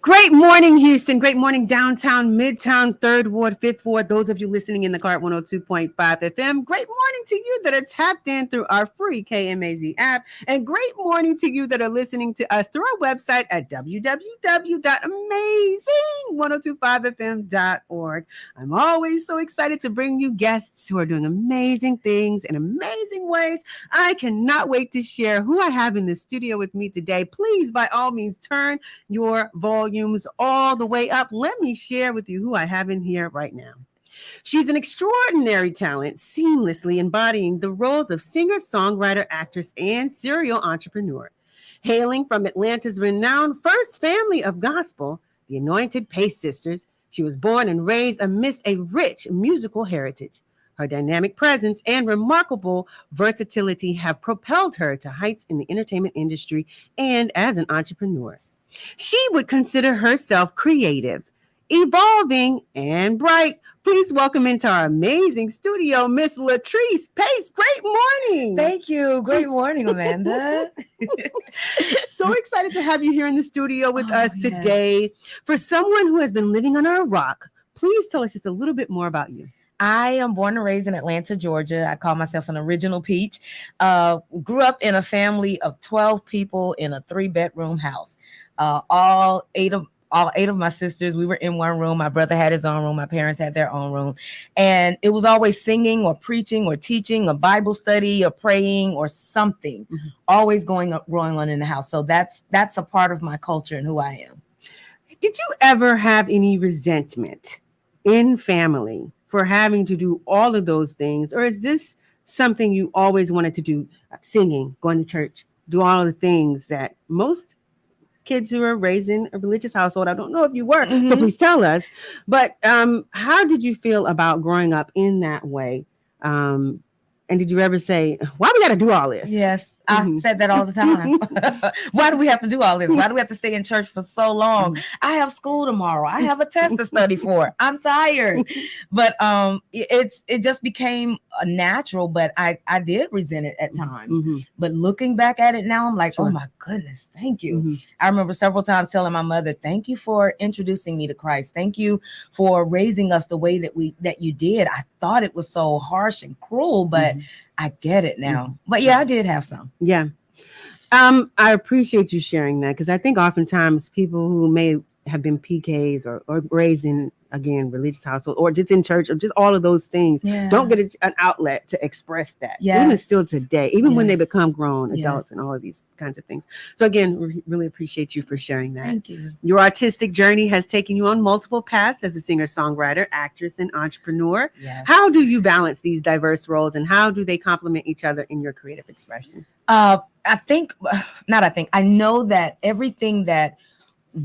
Great morning, Houston. Great morning, downtown, midtown, 3rd Ward, 5th Ward. Those of you listening in the car at 102.5 FM. Great morning to you that are tapped in through our free KMAZ app. And great morning to you that are listening to us through our website at www.amazing1025fm.org. I'm always so excited to bring you guests who are doing amazing things in amazing ways. I cannot wait to share who I have in the studio with me today. Please, by all means, turn your volumes all the way up. Let me share with you who I have in here right now. She's an extraordinary talent, seamlessly embodying the roles of singer, songwriter, actress, and serial entrepreneur. Hailing from Atlanta's renowned first family of gospel, the Anointed Pace Sisters, she was born and raised amidst a rich musical heritage. Her dynamic presence and remarkable versatility have propelled her to heights in the entertainment industry and as an entrepreneur. She would consider herself creative, evolving, and bright. Please welcome into our amazing studio, Miss Latrice Pace. Great morning. Thank you. Great morning, Amanda. So excited to have you here in the studio with us today. For someone who has been living under a rock, please tell us just a little bit more about you. I am born and raised in Atlanta, Georgia. I call myself an original peach. Grew up in a family of 12 people in a 3-bedroom house. All eight of my sisters, we were in one room. My brother had his own room. My parents had their own room. And it was always singing or preaching or teaching, a Bible study or praying or something, always going on in the house. So that's a part of my culture and who I am. Did you ever have any resentment in family for having to do all of those things? Or is this something you always wanted to do? Singing, going to church, do all of the things that most kids who are raised in a religious household, I don't know if you were, so please tell us. But how did you feel about growing up in that way? And did you ever say, why we got to do all this? Yes, I said that all the time. Why do we have to do all this? Why do we have to stay in church for so long? I have school tomorrow. I have a test to study for. I'm tired. But it just became a natural, but I did resent it at times. But looking back at it now, I'm like, oh my goodness, thank you. I remember several times telling my mother, thank you for introducing me to Christ. Thank you for raising us the way that you did. I thought it was so harsh and cruel, but I get it now. But yeah, I did have some. Yeah. I appreciate you sharing that, because I think oftentimes people who may have been PKs or raised in, again, religious household or just in church or just all of those things don't get an outlet to express that. Even still today, even when they become grown adults and all of these kinds of things. So again, really appreciate you for sharing that. Thank you. Your artistic journey has taken you on multiple paths as a singer, songwriter, actress, and entrepreneur. How do you balance these diverse roles, and how do they complement each other in your creative expression? I know that everything that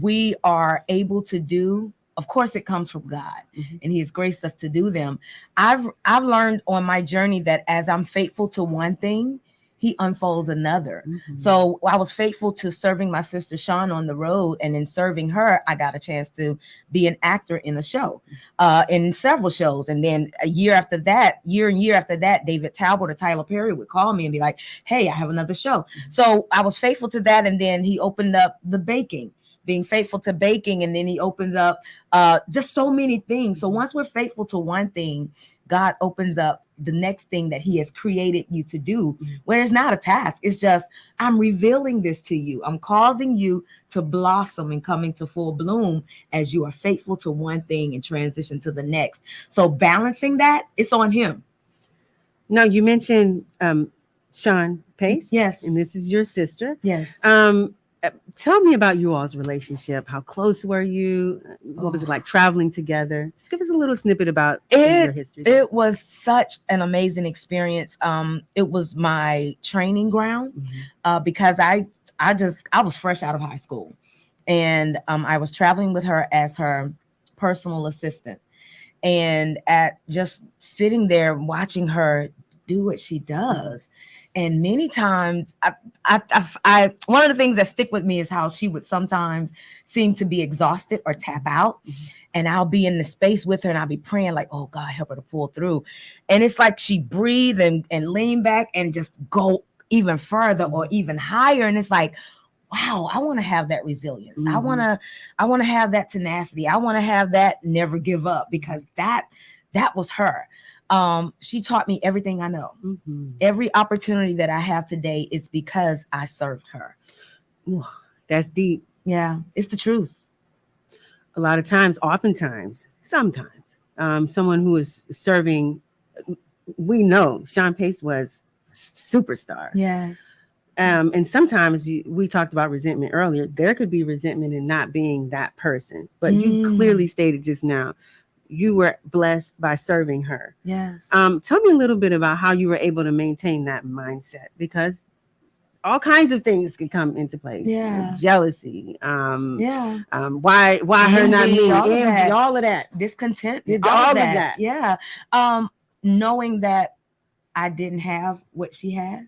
we are able to do, of course, it comes from God, and He has graced us to do them. I've learned on my journey that as I'm faithful to one thing, He unfolds another. So I was faithful to serving my sister Sean on the road, and in serving her, I got a chance to be an actor in a show, in several shows. And then a year after that, David Talbot or Tyler Perry would call me and be like, hey, I have another show. So I was faithful to that. And then He opened up the baking. Being faithful to baking, and then He opens up just so many things. So once we're faithful to one thing, God opens up the next thing that He has created you to do, where it's not a task. It's just, I'm revealing this to you. I'm causing you to blossom and come into full bloom as you are faithful to one thing and transition to the next. So balancing that, it's on Him. Now, you mentioned Sean Pace. Yes. And this is your sister. Yes. Tell me about you all's relationship. How close were you? What was it like traveling together? Just give us a little snippet about your history. It was such an amazing experience. It was my training ground because I was fresh out of high school, and I was traveling with her as her personal assistant, and at just sitting there watching her do what she does. And many times, I one of the things that stick with me is how she would sometimes seem to be exhausted or tap out. And I'll be in the space with her and I'll be praying like, oh God, help her to pull through. And it's like she breathe and lean back and just go even further or even higher. And it's like, wow, I want to have that resilience. I want to have that tenacity. I want to have that never give up, because that was her. She taught me everything I know. Every opportunity that I have today is because I served her. Ooh, that's deep. Yeah, it's the truth. A lot of times, oftentimes, sometimes, someone who is serving, we know Sean Pace was a superstar. Yes. And sometimes we talked about resentment earlier. There could be resentment in not being that person, but you clearly stated just now, you were blessed by serving her. Yes. Tell me a little bit about how you were able to maintain that mindset, because all kinds of things can come into play. Yeah. Jealousy. Yeah. Why her not me? Envy, all of that. Discontent. All of that. Yeah. Knowing that I didn't have what she has.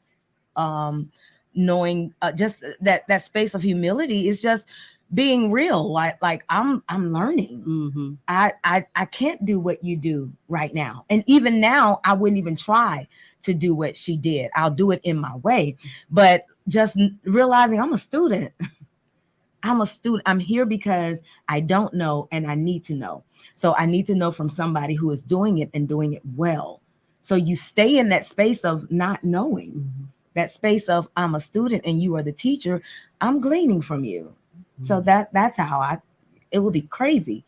Knowing just that space of humility is just being real. Like I'm learning. I can't do what you do right now. And even now, I wouldn't even try to do what she did. I'll do it in my way. But just realizing I'm a student. I'm here because I don't know and I need to know. So I need to know from somebody who is doing it and doing it well. So you stay in that space of not knowing, that space of I'm a student and you are the teacher. I'm gleaning from you. So that's how it would be crazy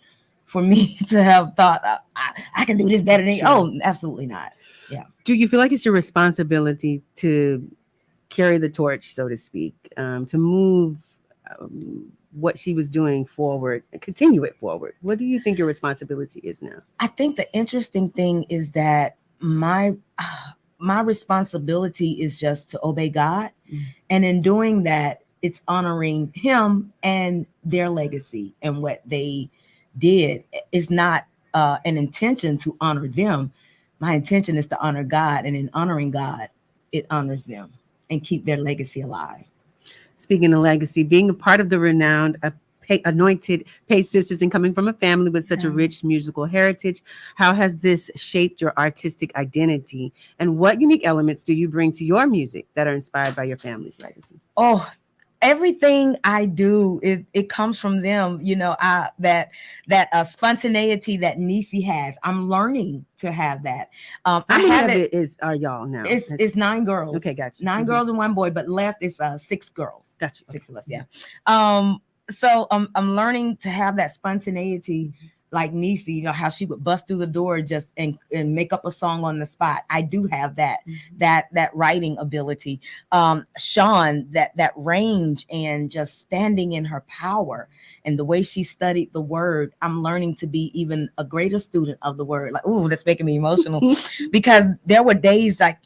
for me to have thought I can do this better than you. Oh, absolutely not. Yeah. Do you feel like it's your responsibility to carry the torch, so to speak, to move what she was doing forward and continue it forward? What do you think your responsibility is now? I think the interesting thing is that my responsibility is just to obey God. And in doing that, it's honoring him and their legacy and what they did. It's not an intention to honor them. My intention is to honor God. And in honoring God, it honors them and keep their legacy alive. Speaking of legacy, being a part of the renowned Anointed Pace Sisters and coming from a family with such a rich musical heritage, how has this shaped your artistic identity? And what unique elements do you bring to your music that are inspired by your family's legacy? Oh, everything I do, it comes from them. You know, that spontaneity that Nisi has. I'm learning to have that. How many of it are y'all now? It's 9 girls. Okay, gotcha. 9 girls and 1 boy, but left is 6 girls. Gotcha. 6 of us, yeah. So I'm learning to have that spontaneity, like Nisi, you know, how she would bust through the door just and make up a song on the spot. I do have that writing ability. Sean, that range and just standing in her power and the way she studied the word. I'm learning to be even a greater student of the word. Like, ooh, that's making me emotional because there were days like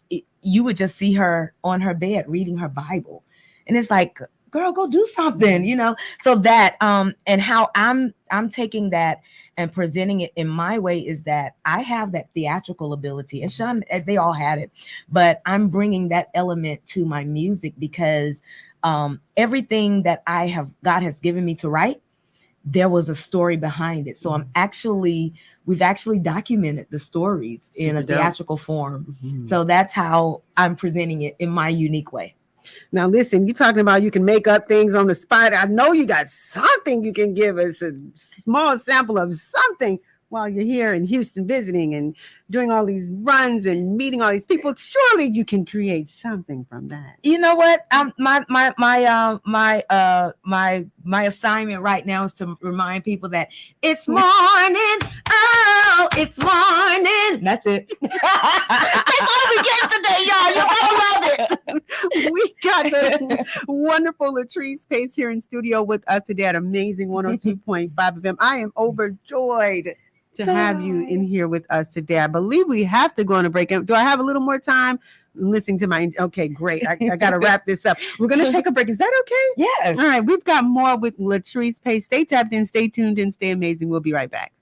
you would just see her on her bed reading her Bible, and it's like, girl, go do something, you know. So that and how I'm taking that and presenting it in my way is that I have that theatrical ability, and Sean, they all had it, but I'm bringing that element to my music because everything that God has given me to write, there was a story behind it. So we've actually documented the stories in a theatrical form. So that's how I'm presenting it in my unique way. Now, listen, you're talking about you can make up things on the spot. I know you got something you can give us, a small sample of something while you're here in Houston visiting and doing all these runs and meeting all these people. Surely you can create something from that. You know what? My assignment right now is to remind people that it's morning. Oh, it's morning. That's it. That's all we get today, y'all. You're gonna love it. We got the wonderful Latrice Pace here in studio with us today at Amazing 102.5 FM. I am overjoyed to have you in here with us today. I believe we have to go on a break. Do I have a little more time? Listening to my, okay, great. I got to wrap this up. We're going to take a break. Is that okay? Yes. All right. We've got more with Latrice Pace. Stay tapped in, stay tuned in, stay amazing. We'll be right back.